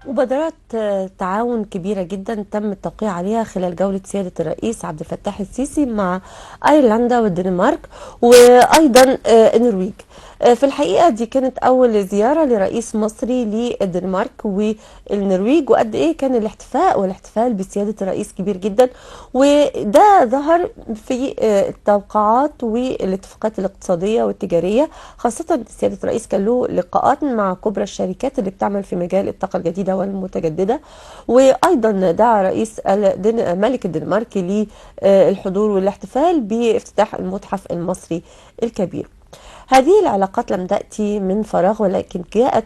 مبادرات تعاون كبيرة جدا تم التوقيع عليها خلال جولة سيادة الرئيس عبد الفتاح السيسي مع أيرلندا والدنمارك وأيضا النرويج. في الحقيقة دي كانت أول زيارة لرئيس مصري للدنمارك والنرويج، وقد إيه كان الاحتفاء والاحتفال بسيادة الرئيس كبير جدا، وده ظهر في التوقعات والاتفاقات الاقتصادية والتجارية، خاصة سيادة الرئيس كان له لقاءات مع كبرى الشركات اللي بتعمل في مجال الطاقة الجديدة والمتجددة. وأيضا دعا رئيس ملك الدنمارك للحضور والاحتفال بافتتاح المتحف المصري الكبير. هذه العلاقات لم تأتي من فراغ، ولكن جاءت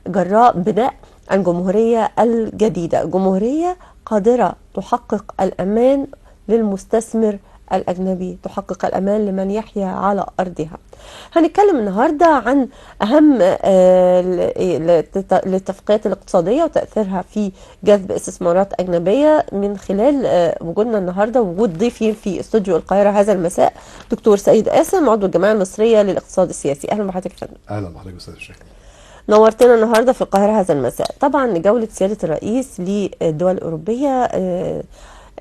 جراء بناء الجمهورية الجديدة، جمهورية قادرة تحقق الأمان للمستثمر الأجنبي، تحقق الأمان لمن يحيا على أرضها. هنتكلم النهاردة عن أهم الاتفاقيات الاقتصادية وتأثيرها في جذب استثمارات أجنبية من خلال وجودنا النهاردة، وجود ضيفي في استوديو القاهرة هذا المساء دكتور سيد قاسم، عضو الجمعية المصرية للاقتصاد السياسي. أهلا بحضرتك يا فندم. اهلا بحضرتك استاذ شاكر. نورتنا النهارده في القاهرة هذا المساء. طبعا جولة سيادة الرئيس للدول الأوروبية،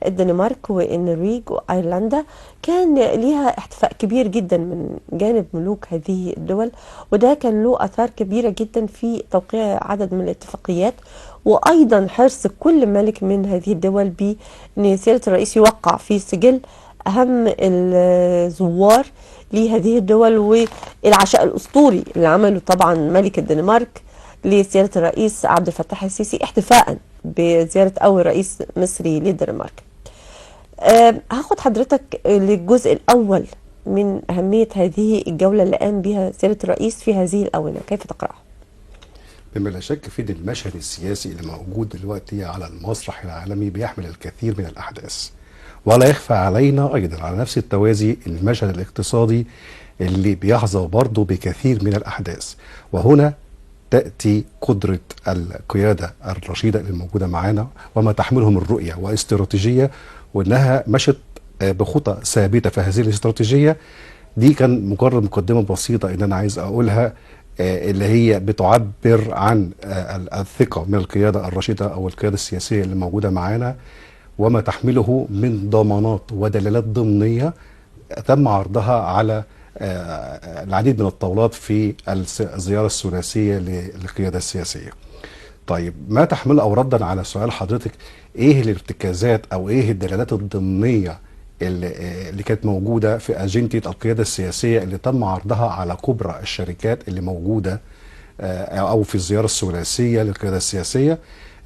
الدنمارك والنرويج وايرلندا، كان ليها احتفاء كبير جدا من جانب ملوك هذه الدول، وده كان له اثار كبيره جدا في توقيع عدد من الاتفاقيات، وايضا حرص كل ملك من هذه الدول بان سياده الرئيس يوقع في سجل اهم الزوار لهذه الدول، والعشاء الاسطوري اللي عمله طبعا ملك الدنمارك لسياده الرئيس عبد الفتاح السيسي احتفاء بزياره اول رئيس مصري للدنمارك. هاخد حضرتك للجزء الأول من أهمية هذه الجولة اللي قام بها سيادة الرئيس في هذه الآونة، كيف تقرأها؟ بما لا شك في المشهد السياسي اللي موجود دلوقتي على المسرح العالمي بيحمل الكثير من الأحداث، ولا يخفى علينا أيضا على نفس التوازي المشهد الاقتصادي اللي بيحظى برضه بكثير من الأحداث. وهنا تأتي قدرة القيادة الرشيدة اللي موجودة معانا وما تحمله من رؤية واستراتيجية، وانها مشت بخطى ثابته في هذه الاستراتيجيه. دي كان مجرد مقدمه بسيطه ان انا عايز اقولها، اللي هي بتعبر عن الثقه من القياده الرشيده او القياده السياسيه اللي موجوده معانا، وما تحمله من ضمانات ودلالات ضمنيه تم عرضها على العديد من الطاولات في الزياره الثلاثيه للقياده السياسيه. طيب، ما تحمله او ردا على سؤال حضرتك، ايه الارتكازات او ايه الدلالات الضمنيه اللي كانت موجوده في اجنده القياده السياسيه اللي تم عرضها على كبرى الشركات اللي موجوده او في الزياره الثلاثيه للقياده السياسيه؟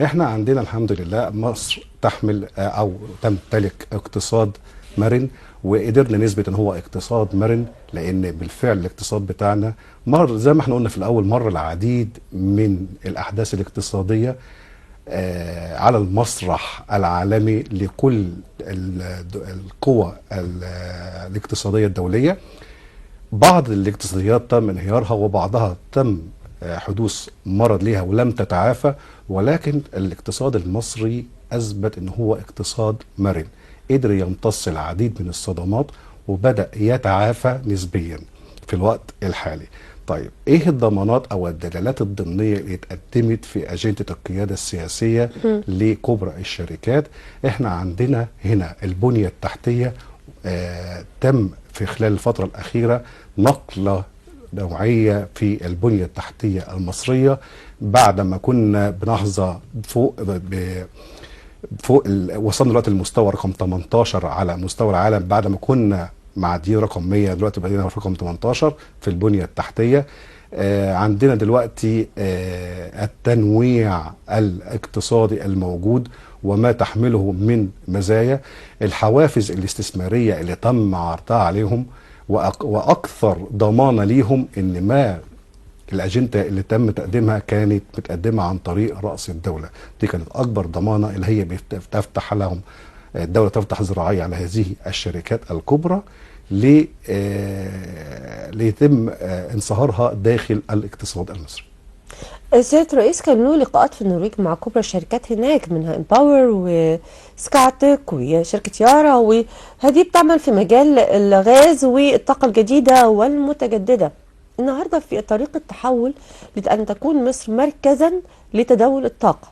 احنا عندنا الحمد لله مصر تحمل او تمتلك اقتصاد مرن، وقدرنا نثبت ان هو اقتصاد مرن، لان بالفعل الاقتصاد بتاعنا مر زي ما احنا قلنا في الاول، مر العديد من الاحداث الاقتصاديه على المسرح العالمي لكل القوى الاقتصاديه الدوليه. بعض الاقتصاديات تم انهيارها، وبعضها تم حدوث مرض ليها ولم تتعافى، ولكن الاقتصاد المصري اثبت ان هو اقتصاد مرن، قدر يمتص العديد من الصدمات وبدأ يتعافى نسبيا في الوقت الحالي. طيب، ايه الضمانات او الدلالات الضمنيه اللي اتقدمت في اجنده القياده السياسيه لكبرى الشركات؟ احنا عندنا هنا البنيه التحتيه، تم في خلال الفتره الاخيره نقله نوعيه في البنيه التحتيه المصريه، بعد ما كنا بنحظى وصلنا دلوقتي للمستوى رقم 18 على مستوى العالم، بعد ما كنا معديين رقم 100، دلوقتي بقينا في رقم 18 في البنية التحتية. عندنا دلوقتي التنويع الاقتصادي الموجود وما تحمله من مزايا، الحوافز الاستثمارية اللي تم عرضها عليهم، وأكثر ضمانة ليهم إن ما الأجندة اللي تم تقديمها كانت متقدمة عن طريق رأس الدولة. دي كانت أكبر ضمانة اللي هي بتفتح لهم، الدولة تفتح ذراعية على هذه الشركات الكبرى ليتم انصهارها داخل الاقتصاد المصري. سيادة الرئيس كان له لقاءات في النرويج مع كبرى الشركات هناك، منها امباور وسكاتك وشركة يارا، وهذه بتعمل في مجال الغاز والطاقة الجديدة والمتجددة. النهاردة في طريق التحول لأن تكون مصر مركزا لتداول الطاقة،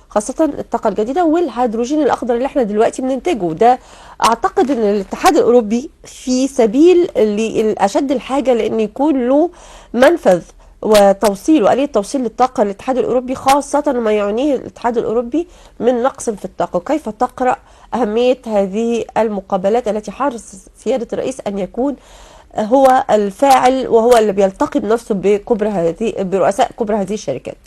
خاصة الطاقة الجديدة والهيدروجين الأخضر اللي احنا دلوقتي بننتجه ده. أعتقد أن الاتحاد الأوروبي في سبيل لأشد الحاجة لأن يكون له منفذ وتوصيل وآلية توصيل للطاقة للاتحاد الأوروبي، خاصة ما يعنيه الاتحاد الأوروبي من نقص في الطاقة. كيف تقرأ أهمية هذه المقابلات التي حرص سيادة الرئيس أن يكون هو الفاعل وهو اللي بيلتقي بنفسه برؤساء كبرى هذه الشركات؟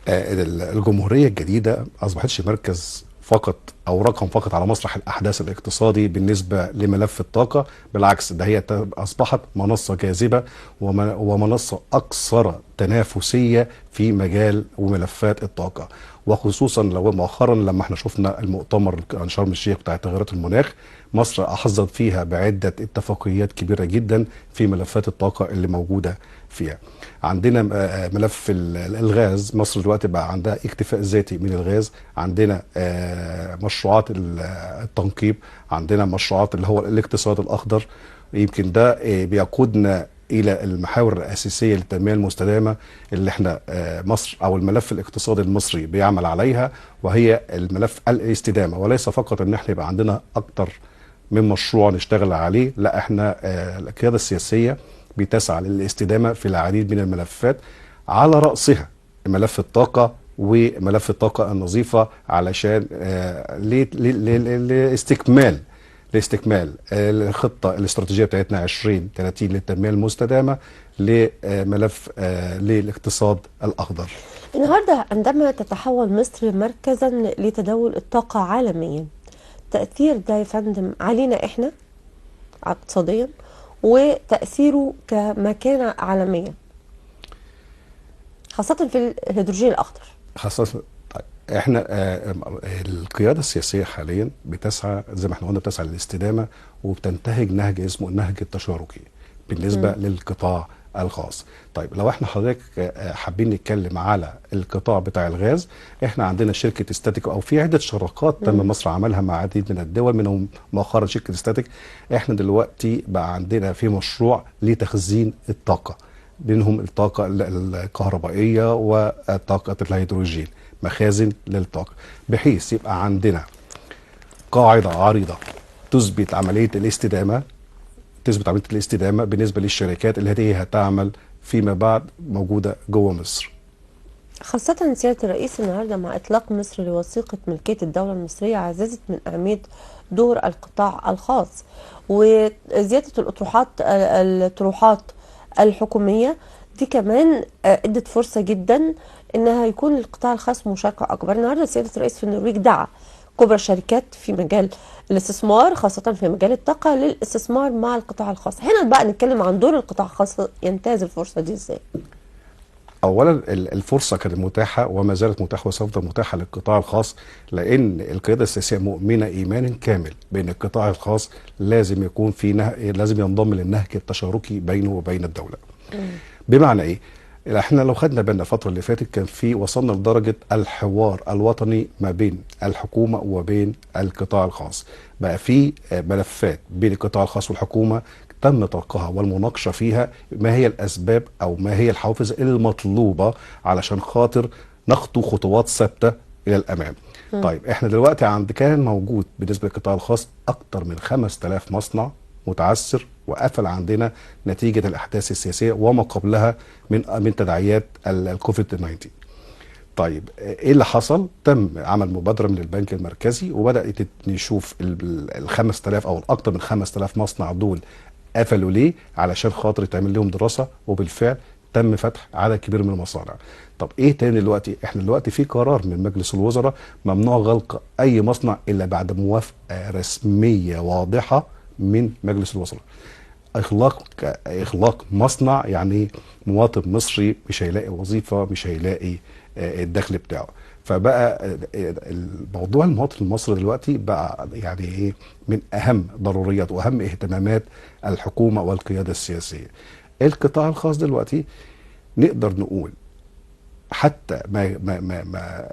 الجمهورية الجديدة أصبحتش مركز فقط أو رقم فقط على مسرح الأحداث الاقتصادي بالنسبة لملف الطاقة، بالعكس ده هي أصبحت منصة جاذبة ومنصة أكثر تنافسية في مجال وملفات الطاقة، وخصوصا لو مؤخرا لما احنا شفنا المؤتمر عن شرم الشيخ بتاع تغيرات المناخ، مصر أحظت فيها بعدة اتفاقيات كبيرة جدا في ملفات الطاقة اللي موجودة فيها. عندنا ملف الغاز، مصر دلوقتي بقى عندها اكتفاء ذاتي من الغاز، عندنا مشروعات التنقيب، عندنا مشروعات اللي هو الاقتصاد الأخضر. يمكن ده بيقودنا الى المحاور الاساسيه للتنميه المستدامه اللي احنا مصر او الملف الاقتصادي المصري بيعمل عليها، وهي الملف الاستدامه، وليس فقط ان احنا يبقى عندنا اكتر من مشروع نشتغل عليه، لا احنا القياده السياسيه بتسعى للاستدامه في العديد من الملفات، على راسها ملف الطاقه وملف الطاقه النظيفه، علشان لاستكمال الخطه الاستراتيجيه بتاعتنا 2030 للتنميه المستدامه لملف للاقتصاد الاخضر. النهارده عندما تتحول مصر مركزا لتداول الطاقه عالميا، تاثير ده يا فندم علينا احنا اقتصاديا وتاثيره كمكانه عالميه خاصه في الهيدروجين الاخضر؟ خاصه احنا القياده السياسيه حاليا بتسعى زي ما احنا قلنا، بتسعى للاستدامه وبتنتهج نهج اسمه النهج التشاركي بالنسبه للقطاع الخاص. طيب لو احنا حضرتك حابين نتكلم على القطاع بتاع الغاز، احنا عندنا شركه استاتيك او في عده شراكات تم مصر عملها مع عديد من الدول، منهم مؤخرا شركه استاتيك. احنا دلوقتي بقى عندنا في مشروع لتخزين الطاقه، منهم الطاقه الكهربائيه وطاقه الهيدروجين، مخازن للطاقة، بحيث يبقى عندنا قاعدة عريضة تثبت عملية الاستدامة بالنسبة للشركات اللي هي هتعمل فيما بعد موجودة جوه مصر. خاصة سيادة الرئيس النهاردة مع إطلاق مصر لوثيقة ملكية الدولة المصرية عززت من أهمية دور القطاع الخاص وزيادة الطروحات الحكومية دي كمان ادت فرصة جدا انها يكون القطاع الخاص مشاركة اكبر. النهارده سيادة الرئيس في النرويج دعا كبرى الشركات في مجال الاستثمار خاصة في مجال الطاقة للاستثمار مع القطاع الخاص. هنا بقى نتكلم عن دور القطاع الخاص، ينتهز الفرصة دي ازاي؟ اولا الفرصة كانت متاحة وما زالت متاحة وستفضل متاحة للقطاع الخاص، لان القيادة السياسية مؤمنة ايمان كامل بان القطاع الخاص لازم يكون لازم ينضم للنهج التشاركي بينه وبين الدولة. بمعنى ايه؟ احنا لو خدنا بالنا الفتره اللي فاتت كان في وصلنا لدرجه الحوار الوطني ما بين الحكومه وبين القطاع الخاص، بقى في ملفات بين القطاع الخاص والحكومه تم طرحها والمناقشه فيها، ما هي الاسباب او ما هي الحوافز المطلوبه علشان خاطر نخطو خطوات ثابته الى الامام. طيب احنا دلوقتي كان موجود بالنسبه للقطاع الخاص اكتر من 5000 مصنع متعثر وقفل عندنا نتيجه الاحداث السياسيه وما قبلها من تداعيات الكوفيد 19. طيب ايه اللي حصل؟ تم عمل مبادره من البنك المركزي وبدات نشوف ال 5000 او اكثر من 5000 مصنع دول قفلوا ليه؟ علشان خاطر يتعمل لهم دراسه، وبالفعل تم فتح عدد كبير من المصانع. طب ايه تاني دلوقتي؟ احنا دلوقتي في قرار من مجلس الوزراء ممنوع غلق اي مصنع الا بعد موافقه رسميه واضحه من مجلس الوزراء. اغلاق مصنع يعني مواطن مصري مش هيلاقي وظيفه، مش هيلاقي الدخل بتاعه. فبقى الموضوع المواطن المصري دلوقتي بقى يعني ايه من اهم ضروريات واهم اهتمامات الحكومه والقياده السياسيه. القطاع الخاص دلوقتي نقدر نقول حتى ما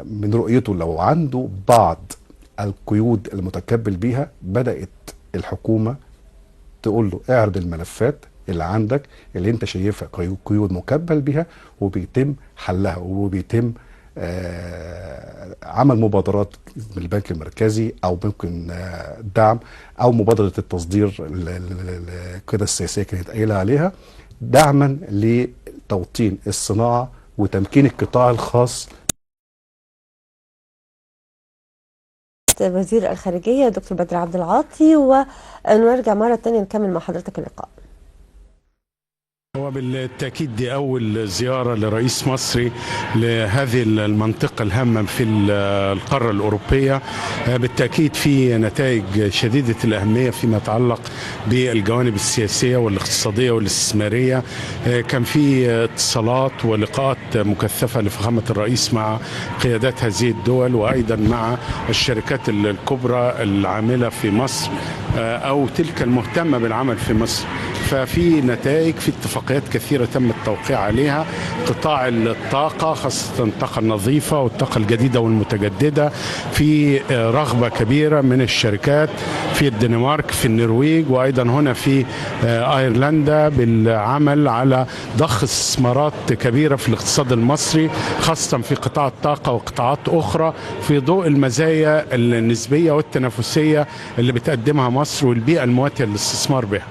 من رؤيته لو عنده بعض القيود المتكبل بيها، بدات الحكومه تقول له اعرض الملفات اللي عندك اللي انت شايفها قيود مكبل بها، وبيتم حلها وبيتم عمل مبادرات من البنك المركزي، او ممكن دعم، او مبادره التصدير القياده السياسيه كانت قايله عليها، دعما لتوطين الصناعه وتمكين القطاع الخاص. وزير الخارجيه دكتور بدر عبد العاطي، ونرجع مره ثانيه نكمل مع حضرتك اللقاء. هو بالتأكيد دي أول زيارة لرئيس مصري لهذه المنطقة الهامة في القارة الأوروبية. بالتأكيد في نتائج شديدة الأهمية فيما يتعلق بالجوانب السياسية والاقتصادية والاستثمارية. كان في اتصالات ولقاءات مكثفة لفخامة الرئيس مع قيادات هذه الدول، وأيضا مع الشركات الكبرى العاملة في مصر أو تلك المهتمة بالعمل في مصر. ففي نتائج، في اتفاقيات كثيرة تم التوقيع عليها. قطاع الطاقة، خاصة الطاقة النظيفة والطاقة الجديدة والمتجددة، في رغبة كبيرة من الشركات في الدنمارك، في النرويج، وأيضا هنا في أيرلندا بالعمل على ضخ استثمارات كبيرة في الاقتصاد المصري، خاصة في قطاع الطاقة وقطاعات أخرى، في ضوء المزايا النسبية والتنافسية اللي بتقدمها مصر والبيئة المواتية للاستثمار بها.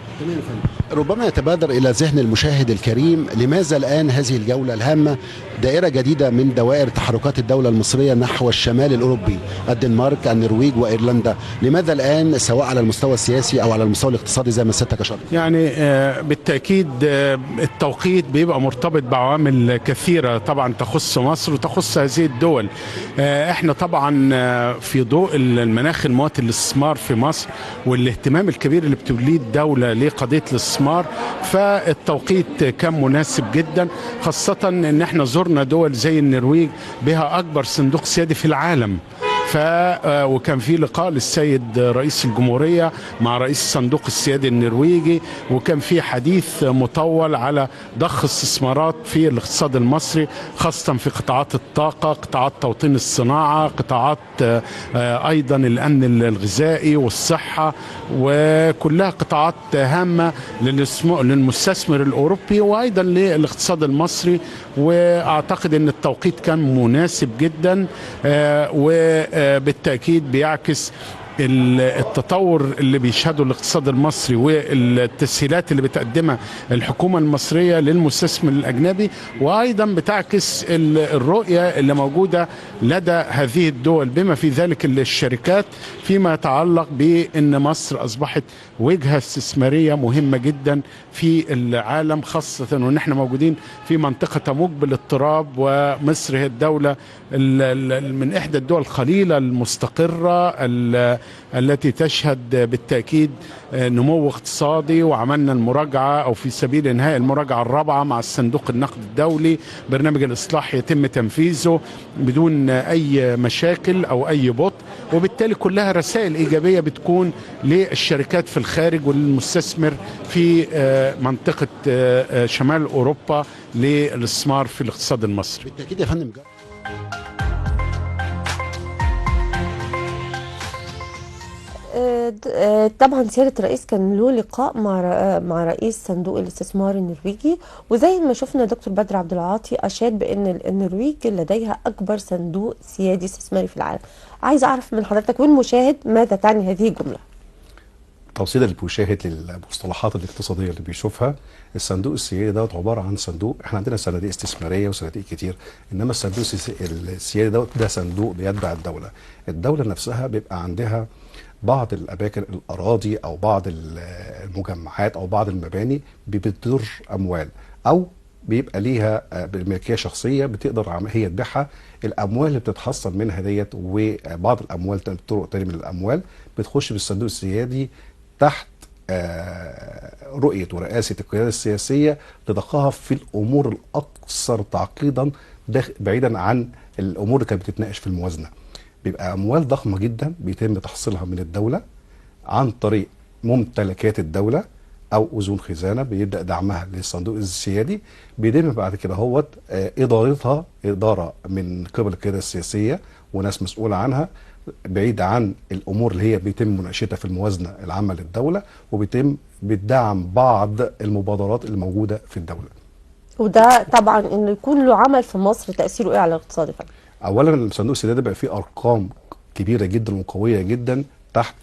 ربما يتبادر إلى ذهن المشاهد الكريم، لماذا الآن هذه الجولة الهامة، دائرة جديدة من دوائر تحركات الدولة المصرية نحو الشمال الأوروبي، الدنمارك، النرويج وإيرلندا؟ لماذا الآن، سواء على المستوى السياسي أو على المستوى الاقتصادي زي ما سيادتك أشرت؟ يعني بالتأكيد التوقيت بيبقى مرتبط بعوامل كثيرة طبعا تخص مصر وتخص هذه الدول. احنا طبعا في ضوء المناخ المواتي للاستثمار في مصر والاهتمام الكبير اللي بتوليه الدولة لقضية الاستثمار، فالتوقيت كان مناسب جدا، خاصة ان احنا زرنا دول زي النرويج بها اكبر صندوق سيادي في العالم. وكان في لقاء للسيد رئيس الجمهورية مع رئيس الصندوق السيادي النرويجي، وكان في حديث مطول على ضخ استثمارات في الاقتصاد المصري، خاصة في قطاعات الطاقة، قطاعات توطين الصناعة، قطاعات أيضا الأمن الغذائي والصحة، وكلها قطاعات هامة للمستثمر الأوروبي وأيضا للاقتصاد المصري. وأعتقد أن التوقيت كان مناسب جدا، وبالتأكيد بيعكس التطور اللي بيشهده الاقتصاد المصري والتسهيلات اللي بتقدمها الحكومة المصرية للمستثمر الأجنبي، وأيضا بتعكس الرؤية اللي موجودة لدى هذه الدول بما في ذلك الشركات فيما يتعلق بأن مصر أصبحت وجهة استثمارية مهمة جدا في العالم، خاصة وأن احنا موجودين في منطقة تموج بالاضطراب، ومصر هي الدولة من إحدى الدول القليلة المستقرة التي تشهد بالتأكيد نمو اقتصادي. وعملنا المراجعة أو في سبيل إنهاء المراجعة الرابعة مع الصندوق النقد الدولي، برنامج الإصلاح يتم تنفيذه بدون أي مشاكل أو أي بطء، وبالتالي كلها رسائل إيجابية بتكون للشركات في الخارج وللمستثمر في منطقة شمال أوروبا للاستثمار في الاقتصاد المصري. بالتأكيد يا فندم. طبعا سيادة الرئيس كان له لقاء مع رئيس صندوق الاستثمار النرويجي، وزي ما شفنا دكتور بدر عبد العاطي أشاد بأن النرويج لديها أكبر صندوق سيادي استثماري في العالم. عايز أعرف من حضرتك والمشاهد ماذا تعني هذه الجملة؟ توصيلا للمشاهد للمصطلحات الاقتصادية اللي بيشوفها، الصندوق السيادي دوت عبارة عن صندوق، احنا عندنا صناديق استثمارية وصناديق كتير، انما الصندوق السيادي دوت ده صندوق بيتبع الدولة. الدولة نفسها بيبقى عندها بعض الأماكن، الأراضي أو بعض المجمعات أو بعض المباني بتدر أموال، أو بيبقى ليها ملكية شخصية بتقدر هي تبيعها. الأموال اللي بتتحصل منها ديت وبعض الأموال طرق تانية من الأموال بتخش بالصندوق السيادي تحت رؤية ورئاسة القيادة السياسية لضخها في الأمور الأكثر تعقيدا بعيدا عن الأمور اللي كانت بتتناقش في الموازنة. بيبقى أموال ضخمة جدا بيتم تحصيلها من الدولة عن طريق ممتلكات الدولة أو أذون خزانة بيبدأ دعمها للصندوق السيادي، بيتم بعد كده هوت إدارتها إدارة من قبل القيادة السياسية وناس مسؤولة عنها، بعيد عن الأمور اللي هي بيتم مناقشتها في الموازنة العامة للدولة، وبيتم بتدعم بعض المبادرات الموجودة في الدولة. وده طبعا انه يكون له عمل في مصر تأثيره ايه على الاقتصاد يا فندم؟ اولا صندوق السيادة ده بقى فيه ارقام كبيره جدا وقويه جدا تحت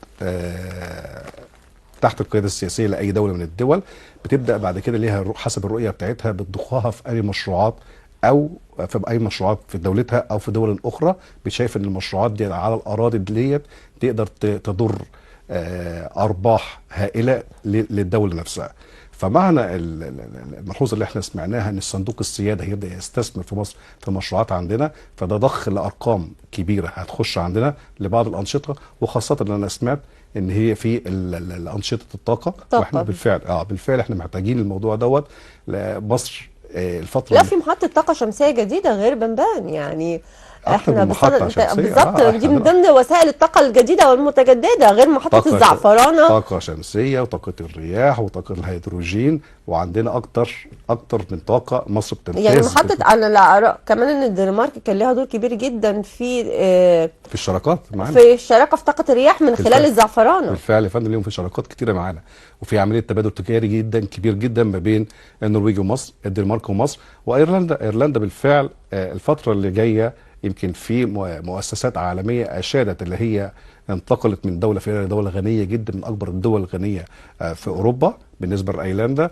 تحت القياده السياسيه لاي دوله من الدول. بتبدا بعد كده ليها حسب الرؤيه بتاعتها بتضخها في اي مشروعات، او في اي مشروعات في دولتها او في دول اخرى بتشايف ان المشروعات دي على الاراضي ديت تقدر تضر ارباح هائله للدوله نفسها. فمعنى الملحوظه اللي احنا سمعناها ان الصندوق السياده هيبدا يستثمر في مصر في مشروعات عندنا، فده ضخ لارقام كبيره هتخش عندنا لبعض الانشطه، وخاصه ان انا سمعت ان هي في الانشطه الطاقه، واحنا بالفعل احنا محتاجين الموضوع دوت لمصر الفتره لا، في محطه طاقه شمسيه جديده غير بنبان يعني. احنا بالظبط دي من ضمن وسائل الطاقه الجديده والمتجدده، غير محطه الزعفرانه، طاقه شمسيه وطاقه الرياح وطاقه الهيدروجين، وعندنا اكتر من طاقه مصر بتمتاز يعني محطه. انا لا ارى كمان ان الدنمارك كان لها دور كبير جدا في الشراكات معانا، في الشراكه في طاقه الرياح من خلال الزعفرانه. بالفعل يا فندم، ليهم في شراكات كتيره معانا، وفي عمليه تبادل تجاري جدا كبير جدا ما بين النرويج ومصر، الدنمارك ومصر وايرلندا بالفعل. الفتره اللي جايه يمكن في مؤسسات عالميه اشادت اللي هي انتقلت من دوله فقيره لدوله غنيه جدا، من اكبر الدول الغنيه في اوروبا بالنسبه لايرلندا،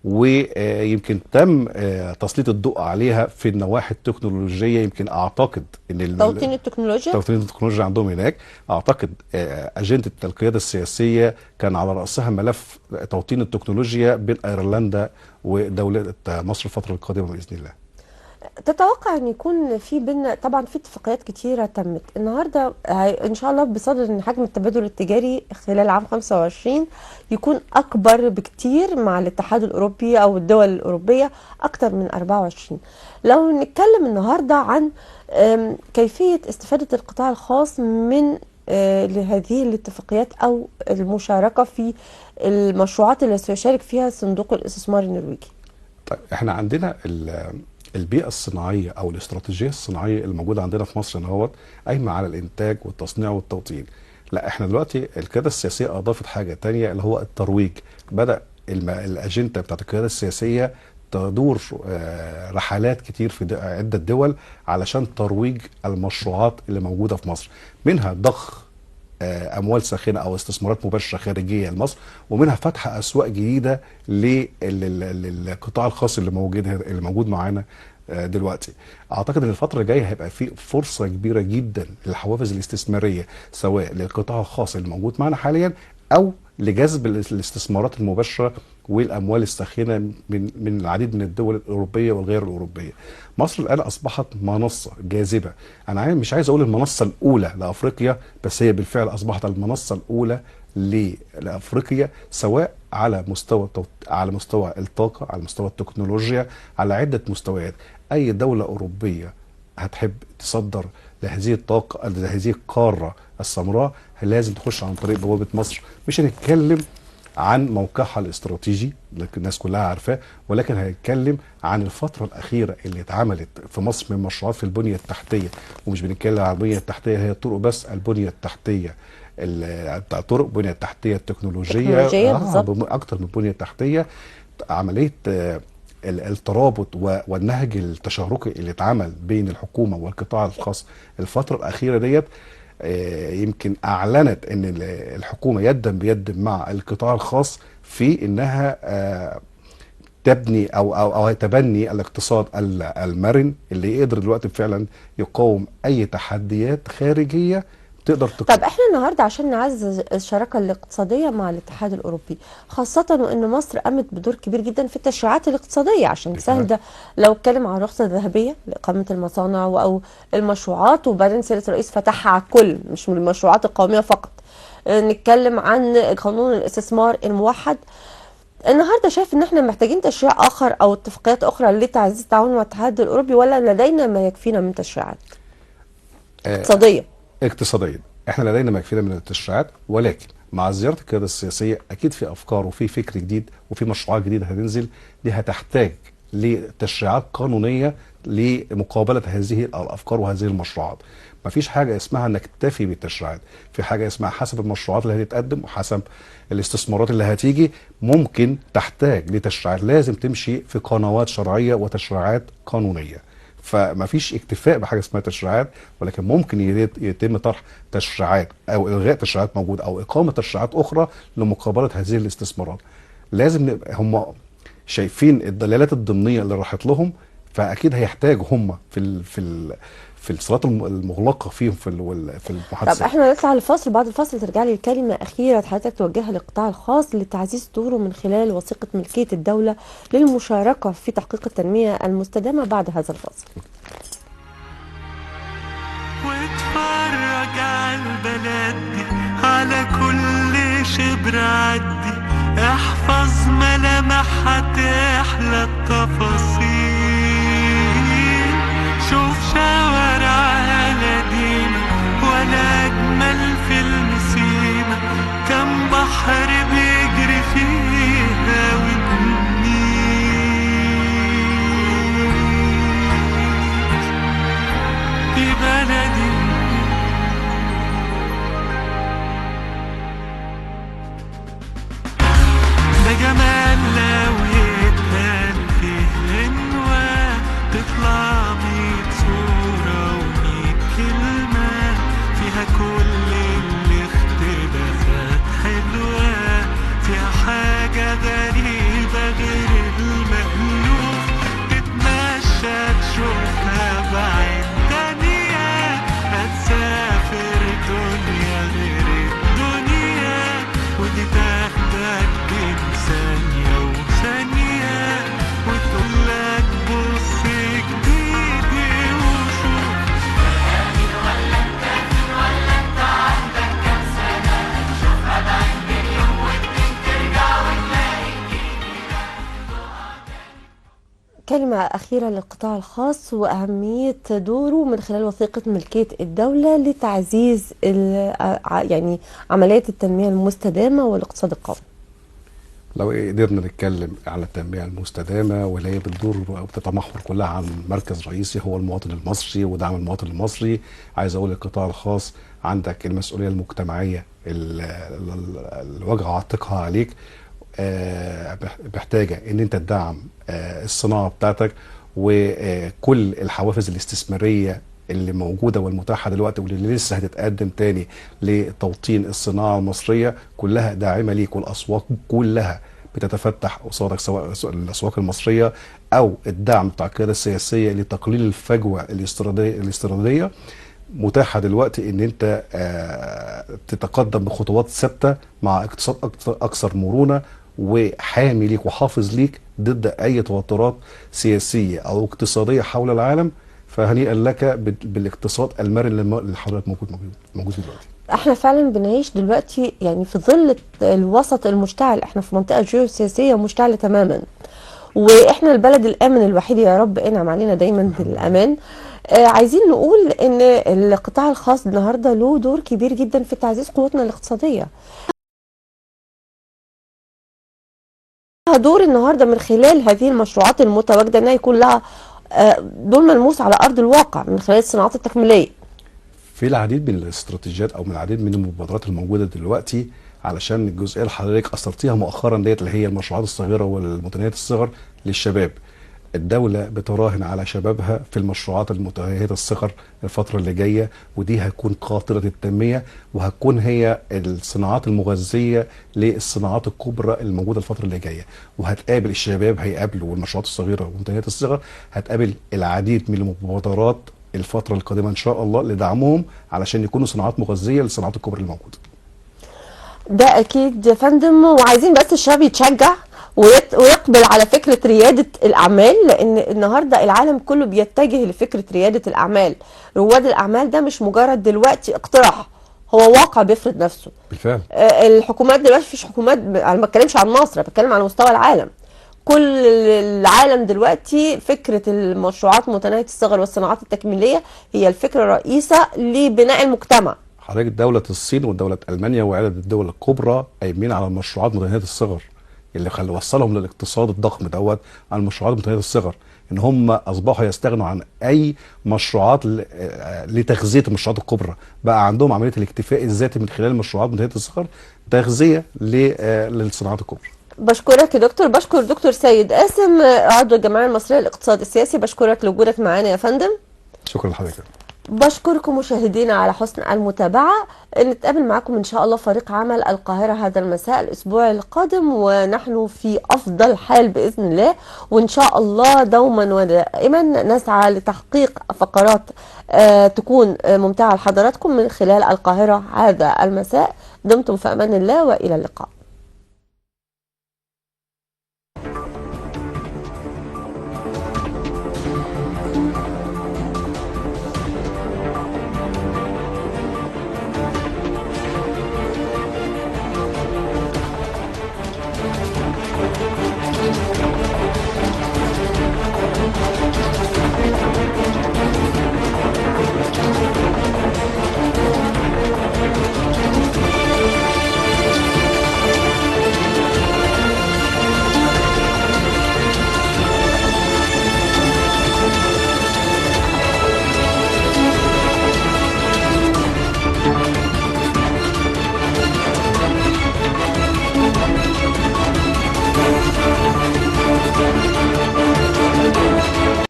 ويمكن تم تسليط الضوء عليها في النواحي التكنولوجيه. يمكن اعتقد ان توطين التكنولوجيا عندهم هناك. اعتقد اجنده القياده السياسيه كان على راسها ملف توطين التكنولوجيا بين ايرلندا ودوله مصر الفتره القادمه باذن الله. تتوقع ان يكون في بيننا طبعا في اتفاقيات كتيره تمت النهارده ان شاء الله، بصدد ان حجم التبادل التجاري خلال عام 25 يكون اكبر بكتير مع الاتحاد الاوروبي او الدول الاوروبيه اكتر من 24. لو نتكلم النهارده عن كيفيه استفاده القطاع الخاص من لهذه الاتفاقيات او المشاركه في المشروعات اللي سيشارك فيها صندوق الاستثمار النرويجي. طيب احنا عندنا البيئة الصناعية أو الاستراتيجية الصناعية الموجودة عندنا في مصر اهوت قايمة على الإنتاج والتصنيع والتوطين. لا، احنا دلوقتي القيادة السياسية أضافت حاجة تانية اللي هو الترويج. بدأ الأجندة بتاعت القيادة السياسية تدور رحلات كتير في عدة دول علشان ترويج المشروعات اللي موجودة في مصر، منها ضخ اموال ساخنه او استثمارات مباشره خارجيه لمصر، ومنها فتح اسواق جديده للقطاع الخاص اللي موجود معانا دلوقتي. اعتقد ان الفتره الجايه هيبقى في فرصه كبيره جدا للحوافز الاستثماريه، سواء للقطاع الخاص اللي موجود معانا حاليا او لجذب الاستثمارات المباشره والاموال الساخنه من العديد من الدول الاوروبيه والغير الاوروبيه. مصر الان اصبحت منصه جاذبه. انا مش عايز اقول المنصه الاولى لافريقيا، بس هي بالفعل اصبحت المنصه الاولى لافريقيا، سواء على مستوى الطاقه، على مستوى التكنولوجيا، على عده مستويات. اي دوله اوروبيه هتحب تصدر لهذه الطاقه لهذه القاره السمراء لازم تخش عن طريق بوابه مصر. مش هنتكلم عن موقعها الاستراتيجي لكن الناس كلها عارفاه، ولكن هنتكلم عن الفتره الاخيره اللي اتعملت في مصر من مشروعات في البنيه التحتيه. ومش بنتكلم عن البنيه التحتيه هي الطرق بس، البنيه التحتيه الطرق، البنيه التحتيه التكنولوجيه اكتر من البنيه التحتيه. عمليه الترابط والنهج التشاركي اللي اتعمل بين الحكومه والقطاع الخاص الفتره الاخيره ديت، يمكن اعلنت ان الحكومه يدا بيد مع القطاع الخاص في انها تبني او تبني الاقتصاد المرن اللي يقدر دلوقتي فعلا يقاوم اي تحديات خارجيه تقدر تقاوم. طب احنا النهارده عشان نعزز الشراكه الاقتصاديه مع الاتحاد الاوروبي، خاصه وان مصر قامت بدور كبير جدا في التشريعات الاقتصاديه عشان تسهل ده. لو اتكلم عن الرخصه الذهبيه لاقامه المصانع او المشروعات، وبعدين سياده الرئيس فتحها على الكل مش من المشروعات القوميه فقط. نتكلم عن قانون الاستثمار الموحد. النهارده شايف ان احنا محتاجين تشريع اخر او اتفاقيات اخرى لتعزيز التعاون مع الاتحاد الاوروبي، ولا لدينا ما يكفينا من تشريعات اقتصاديا احنا لدينا ما يكفينا من التشريعات، ولكن مع زياره القياده السياسيه اكيد في افكار وفي فكر جديد وفي مشروعات جديده هتنزل. دي هتحتاج لتشريعات قانونيه لمقابله هذه الافكار وهذه المشروعات. مفيش حاجه اسمها نكتفي بالتشريعات، في حاجه اسمها حسب المشروعات اللي هتتقدم وحسب الاستثمارات اللي هتيجي ممكن تحتاج لتشريعات. لازم تمشي في قنوات شرعيه وتشريعات قانونيه. فما فيش اكتفاء بحاجه اسمها تشريعات، ولكن ممكن يتم طرح تشريعات او الغاء تشريعات موجوده او اقامه تشريعات اخرى لمقابله هذه الاستثمارات. لازم نبقى هم شايفين الدلالات الضمنيه اللي راحت لهم، فاكيد هيحتاجوا هم في الصالات المغلقه فيهم في المحادثات. طب احنا نطلع لفاصل، بعد الفاصل ترجع لي الكلمه اخيره حضرتك توجهها للقطاع الخاص لتعزيز دوره من خلال وثيقه ملكيه الدوله للمشاركه في تحقيق التنميه المستدامه بعد هذا الفاصل. واتفرج على البلد دي، على كل شبر عدي، احفظ ملامحها تحلى التفاصيل، شوف شوارعها لدينا ولا اجمل في المسيمة، كم بحر بيجري فيها والنيل في بلدي. ده جمال لو يتقال فيه غنوة، تطلع 100 صورة و100 كلمة، فيها كل الاختلافات حلوة، فيها حاجة غريبة غير المألوف، تتمشى تشوفها بعين تانية، هتسافر دنيا غير الدنيا، ودي تاخدك بين ثانية وثانية، وتقولك بص جديد وشوف. آمن ولا انت فين، ولا انت عندك كام سنة، شوفها بعين بين يوم واتنين، ترجع وتلاقي كلمة أخيرة للقطاع الخاص وأهمية دوره من خلال وثيقة ملكية الدولة لتعزيز يعني عمليات التنمية المستدامة والاقتصاد القومي. لو قدرنا نتكلم على التنمية المستدامة واللي هي بتدور أو بتتمحور كلها عن مركز رئيسي هو المواطن المصري ودعم المواطن المصري، عايز أقول للقطاع الخاص عندك المسؤولية المجتمعية اللي واجهة عاتقها عليك، محتاجة ان انت تدعم الصناعة بتاعتك، وكل الحوافز الاستثمارية اللي موجودة والمتاحة دلوقتي واللي لسه هتتقدم تاني لتوطين الصناعة المصرية كلها داعمة ليك، والأسواق كلها بتتفتح قصادك، سواء الأسواق المصرية أو الدعم بتاع القيادة السياسية لتقليل الفجوة الاستيرادية متاحة دلوقتي ان انت تتقدم بخطوات ثابتة مع اقتصاد اكثر مرونة وحامي ليك وحافظ ليك ضد اي توترات سياسية او اقتصادية حول العالم. فهنيئا لك بالاقتصاد المرن اللي حضرتك موجود دلوقتي. احنا فعلا بنعيش دلوقتي يعني في ظل الوسط المشتعل، احنا في منطقة جيوسياسية مشتعلة تماما، واحنا البلد الامن الوحيد، يا رب انعم علينا دايما بالامان. عايزين نقول ان القطاع الخاص النهارده له دور كبير جدا في تعزيز قوتنا الاقتصاديه. دور النهارده من خلال هذه المشروعات المتواجده انها يكون لها دور ملموس على ارض الواقع من خلال الصناعات التكميليه. في العديد من الاستراتيجيات او من العديد من المبادرات الموجوده دلوقتي علشان الجزئيه اللي حضرتك اثرتيها مؤخرا ديت اللي هي المشروعات الصغيره والمتناهيه الصغر للشباب. الدولة بتراهن على شبابها في المشروعات المتناهية الصغر الفترة اللي جاية، ودي هتكون قاطرة التنمية وهتكون هي الصناعات المغذية للصناعات الكبرى الموجودة الفترة اللي جاية، وهتقابل الشباب هيقابلوا والمشروعات الصغيرة ومتناهية الصغر هتقابل العديد من المبادرات الفترة القادمة إن شاء الله لدعمهم علشان يكونوا صناعات مغذية للصناعات الكبرى الموجودة. ده أكيد يا فندم، وعايزين بس الشباب يتشجع ويقبل على فكرة ريادة الأعمال، لأن النهاردة العالم كله بيتجه لفكرة ريادة الأعمال. رواد الأعمال ده مش مجرد دلوقتي اقتراح، هو واقع بيفرض نفسه بالفعل. الحكومات دلوقتي مفيش حكومات، أنا ما بتكلمش عن مصر، بتكلم على مستوى العالم. كل العالم دلوقتي فكرة المشروعات متناهية الصغر والصناعات التكميلية هي الفكرة الرئيسة لبناء المجتمع. حضرتك دولة الصين ودولة ألمانيا وعدد الدول الكبرى قايمين على المشروعات متناهية الصغر اللي وصلهم للاقتصاد الضخم دوت على المشروعات متناهية الصغر، ان هم اصبحوا يستغنوا عن اي مشروعات لتغذيه المشروعات الكبرى، بقى عندهم عمليه الاكتفاء الذاتي من خلال المشروعات متناهية الصغر، تغذيه للصناعات الكبرى. بشكرك يا دكتور، بشكر دكتور سيد قاسم عضو الجمعية المصرية للاقتصاد السياسي، بشكرك لوجودك معانا يا فندم. شكرا لحضرتك. بشكركم مشاهدينا على حسن المتابعة. نتقابل معكم إن شاء الله فريق عمل القاهرة هذا المساء الأسبوع القادم، ونحن في أفضل حال بإذن الله، وإن شاء الله دوما ودائما نسعى لتحقيق فقرات تكون ممتعة لحضراتكم من خلال القاهرة هذا المساء. دمتم في أمان الله وإلى اللقاء.